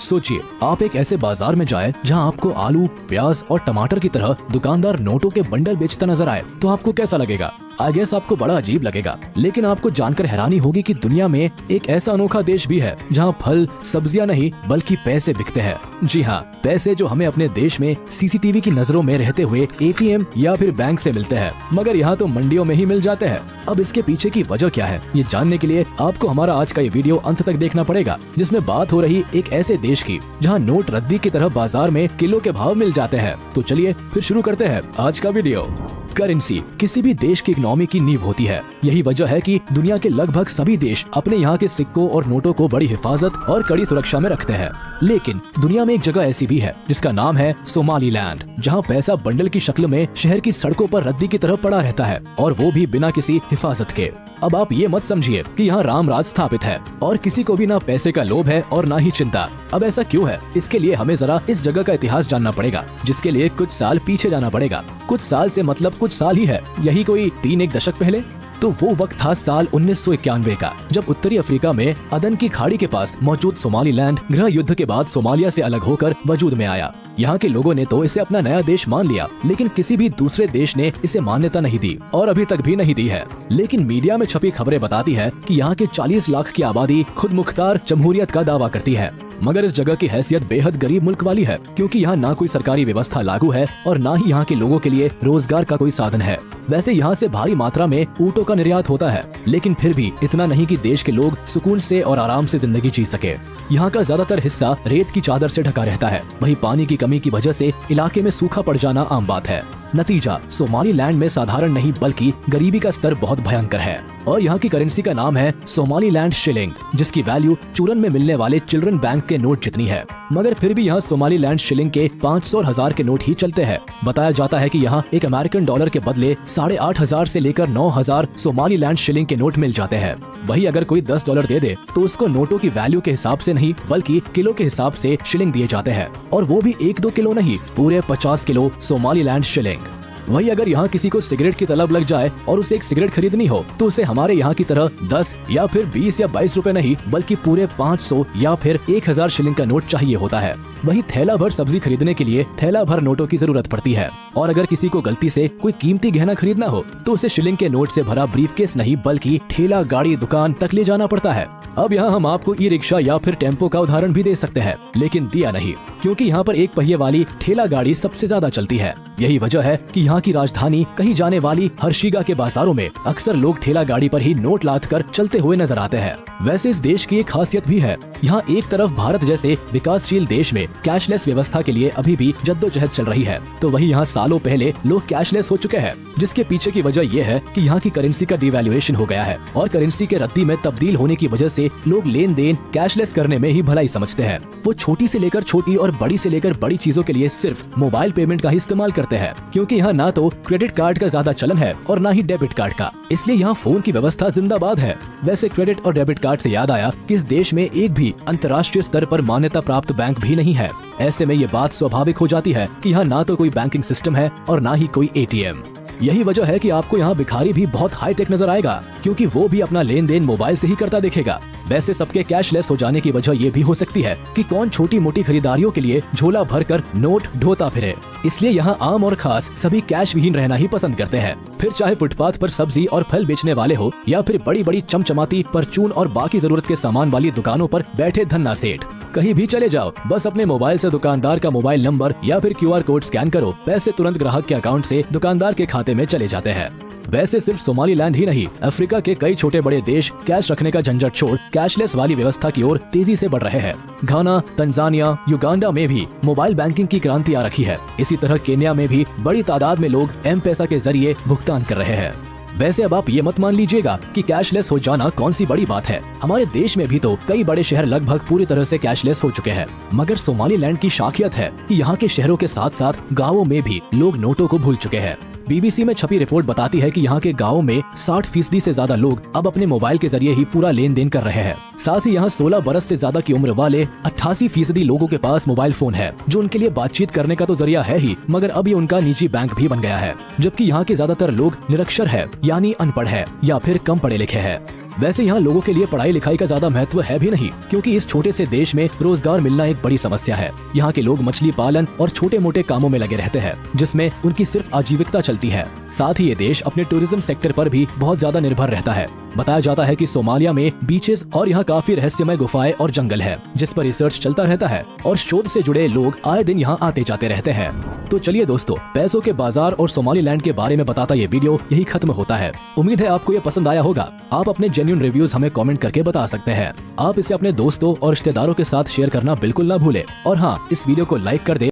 सोचिए, आप एक ऐसे बाजार में जाएं जहां आपको आलू, प्याज और टमाटर की तरह दुकानदार नोटों के बंडल बेचता नजर आए, तो आपको कैसा लगेगा? आई गेस आपको बड़ा अजीब लगेगा। लेकिन आपको जानकर हैरानी होगी कि दुनिया में एक ऐसा अनोखा देश भी है जहां फल, सब्जियां नहीं बल्कि पैसे बिकते हैं। जी हाँ, पैसे जो हमें अपने देश में सीसीटीवी की नजरों में रहते हुए एटीएम या फिर बैंक से मिलते हैं, मगर यहाँ तो मंडियों में ही मिल जाते हैं। अब इसके पीछे की वजह क्या है, ये जानने के लिए आपको हमारा आज का ये वीडियो अंत तक देखना पड़ेगा, जिसमें बात हो रही एक ऐसे देश की जहाँ नोट रद्दी की तरह बाजार में किलो के भाव मिल जाते हैं। तो चलिए फिर शुरू करते हैं आज का वीडियो। करेंसी किसी भी देश की इकोनॉमी की नींव होती है। यही वजह है कि दुनिया के लगभग सभी देश अपने यहाँ के सिक्कों और नोटों को बड़ी हिफाजत और कड़ी सुरक्षा में रखते हैं। लेकिन दुनिया में एक जगह ऐसी भी है जिसका नाम है सोमालीलैंड, जहाँ पैसा बंडल की शक्ल में शहर की सड़कों पर रद्दी की तरह पड़ा रहता है, और वो भी बिना किसी हिफाजत के। अब आप ये मत समझिए कि यहाँ राम राज स्थापित है और किसी को भी ना पैसे का लोभ है और ना ही चिंता। अब ऐसा क्यों है, इसके लिए हमें जरा इस जगह का इतिहास जानना पड़ेगा, जिसके लिए कुछ साल पीछे जाना पड़ेगा। कुछ साल से मतलब कुछ साल ही है, यही कोई 3-1 दशक पहले। तो वो वक्त था साल 1991 का, जब उत्तरी अफ्रीका में अदन की खाड़ी के पास मौजूद सोमालीलैंड गृह युद्ध के बाद सोमालिया से अलग होकर वजूद में आया। यहाँ के लोगों ने तो इसे अपना नया देश मान लिया, लेकिन किसी भी दूसरे देश ने इसे मान्यता नहीं दी और अभी तक भी नहीं दी है। लेकिन मीडिया में छपी खबरें बताती है कि यहाँ के 40 लाख की आबादी खुद मुख्तार जमहूरियत का दावा करती है। मगर इस जगह की हैसियत बेहद गरीब मुल्क वाली है, क्योंकि यहाँ ना कोई सरकारी व्यवस्था लागू है और ना ही यहाँ के लोगों के लिए रोजगार का कोई साधन है। वैसे यहाँ से भारी मात्रा में ऊँटों का निर्यात होता है, लेकिन फिर भी इतना नहीं कि देश के लोग सुकून से और आराम से जिंदगी जी सके। यहाँ का ज्यादातर हिस्सा रेत की चादर से ढका रहता है। वहीं पानी की कमी की वजह से इलाके में सूखा पड़ जाना आम बात है। नतीजा, सोमालीलैंड में साधारण नहीं बल्कि गरीबी का स्तर बहुत भयंकर है। और यहाँ की करेंसी का नाम है सोमालीलैंड शिलिंग, जिसकी वैल्यू चूरन में मिलने वाले चिल्ड्रन बैंक के नोट जितनी है। मगर फिर भी यहाँ सोमालीलैंड शिलिंग के 500 और 1000 के नोट ही चलते हैं। बताया जाता है कि यहाँ एक अमेरिकन डॉलर के बदले 8,500 से लेकर 9,000 सोमालीलैंड शिलिंग के नोट मिल जाते हैं। वही अगर कोई $10 दे दे तो उसको नोटों की वैल्यू के हिसाब से नहीं बल्कि किलो के हिसाब से शिलिंग दिए जाते हैं, और वो भी 1-2 किलो नहीं, पूरे 50 किलो सोमालीलैंड शिलिंग। वही अगर यहाँ किसी को सिगरेट की तलब लग जाए और उसे एक सिगरेट खरीदनी हो तो उसे हमारे यहाँ की तरह 10 या फिर 20 या 22 रुपए नहीं बल्कि पूरे 500 या फिर 1000 शिलिंग का नोट चाहिए होता है। वही थैला भर सब्जी खरीदने के लिए थैला भर नोटों की जरूरत पड़ती है। और अगर किसी को गलती से कोई कीमती गहना खरीदना हो तो उसे शिलिंग के नोट से भरा ब्रीफकेस नहीं बल्कि ठेला गाड़ी दुकान तक ले जाना पड़ता है। अब यहाँ हम आपको ई रिक्शा या फिर टेम्पो का उदाहरण भी दे सकते हैं, लेकिन दिया नहीं, क्योंकि यहाँ पर एक पहिए वाली ठेला गाड़ी सबसे ज्यादा चलती है। यही वजह है कि यहाँ की राजधानी कही जाने वाली हर्षिगा के बाजारों में अक्सर लोग ठेला गाड़ी पर ही नोट लाद कर चलते हुए नजर आते हैं। वैसे इस देश की एक खासियत भी है, यहाँ एक तरफ भारत जैसे विकासशील देश में कैशलेस व्यवस्था के लिए अभी भी जद्दोजहद चल रही है, तो वही यहाँ सालों पहले लोग कैशलेस हो चुके हैं, जिसके पीछे की वजह यह है कि यहाँ की करेंसी का डिवैल्यूएशन हो गया है और करेंसी के रद्दी में तब्दील होने की वजह से लोग लेन देन कैशलेस करने में ही भलाई समझते हैं। वो छोटी से लेकर छोटी और बड़ी से लेकर बड़ी चीजों के लिए सिर्फ मोबाइल पेमेंट का ही इस्तेमाल करते हैं, क्योंकि यहाँ ना तो क्रेडिट कार्ड का ज्यादा चलन है और ना ही डेबिट कार्ड का, इसलिए यहाँ फोन की व्यवस्था जिंदाबाद है। वैसे क्रेडिट और डेबिट कार्ड से याद आया कि इस देश में एक भी अंतर्राष्ट्रीय स्तर पर मान्यता प्राप्त बैंक भी नहीं है। ऐसे में ये बात स्वाभाविक हो जाती है कि यहाँ ना तो कोई बैंकिंग सिस्टम है और ना ही कोई एटीएम। यही वजह है कि आपको यहाँ भिखारी भी बहुत हाईटेक नजर आएगा, क्योंकि वो भी अपना लेन देन मोबाइल से ही करता दिखेगा। वैसे सबके कैशलेस हो जाने की वजह ये भी हो सकती है कि कौन छोटी मोटी खरीदारियों के लिए झोला भरकर नोट ढोता फिरे, इसलिए यहाँ आम और खास सभी कैश विहीन रहना ही पसंद करते हैं। फिर चाहे फुटपाथ पर सब्जी और फल बेचने वाले हो या फिर बड़ी बड़ी चमचमाती परचून और बाकी जरूरत के सामान वाली दुकानों पर बैठे धन्ना सेठ, कहीं भी चले जाओ, बस अपने मोबाइल से दुकानदार का मोबाइल नंबर या फिर QR कोड स्कैन करो, पैसे तुरंत ग्राहक के अकाउंट से दुकानदार के खाते में चले जाते हैं। वैसे सिर्फ सोमालीलैंड ही नहीं, अफ्रीका के कई छोटे बड़े देश कैश रखने का झंझट छोड़ कैशलेस वाली व्यवस्था की ओर तेजी से बढ़ रहे हैं। घाना, तंजानिया, युगांडा में भी मोबाइल बैंकिंग की क्रांति आ रखी है। इसी तरह केन्या में भी बड़ी तादाद में लोग M-पैसा के जरिए भुगतान कर रहे हैं। वैसे अब आप ये मत मान लीजिएगा कि कैशलेस हो जाना कौन सी बड़ी बात है। हमारे देश में भी तो कई बड़े शहर लगभग पूरी तरह से कैशलेस हो चुके हैं, मगर सोमालीलैंड की खासियत है कि यहाँ के शहरों के साथ साथ गाँवों में भी लोग नोटों को भूल चुके हैं। BBC में छपी रिपोर्ट बताती है कि यहाँ के गाँव में 60% से ज्यादा लोग अब अपने मोबाइल के जरिए ही पूरा लेन देन कर रहे हैं। साथ ही यहाँ 16 बरस से ज्यादा की उम्र वाले 88% लोगों के पास मोबाइल फोन है, जो उनके लिए बातचीत करने का तो जरिया है ही, मगर अब ये उनका निजी बैंक भी बन गया है। जबकि यहाँ के ज्यादातर लोग निरक्षर है, यानी अनपढ़ है या फिर कम पढ़े लिखे हैं। वैसे यहाँ लोगों के लिए पढ़ाई लिखाई का ज्यादा महत्व है भी नहीं, क्योंकि इस छोटे से देश में रोजगार मिलना एक बड़ी समस्या है। यहाँ के लोग मछली पालन और छोटे मोटे कामों में लगे रहते हैं, जिसमें उनकी सिर्फ आजीविकता चलती है। साथ ही ये देश अपने टूरिज्म सेक्टर पर भी बहुत ज्यादा निर्भर रहता है। बताया जाता है कि सोमालिया में बीचेस और यहाँ काफी रहस्यमय गुफाएं और जंगल है, जिस पर रिसर्च चलता रहता है और शोध से जुड़े लोग आए दिन यहाँ आते जाते रहते हैं। तो चलिए दोस्तों, पैसों के बाजार और सोमालीलैंड के बारे में बताता ये वीडियो यही खत्म होता है। उम्मीद है आपको ये पसंद आया होगा। आप अपने जेन्युइन रिव्यूज हमें कमेंट करके बता सकते हैं। आप इसे अपने दोस्तों और रिश्तेदारों के साथ शेयर करना बिल्कुल ना भूले। और हाँ, इस वीडियो को लाइक कर दे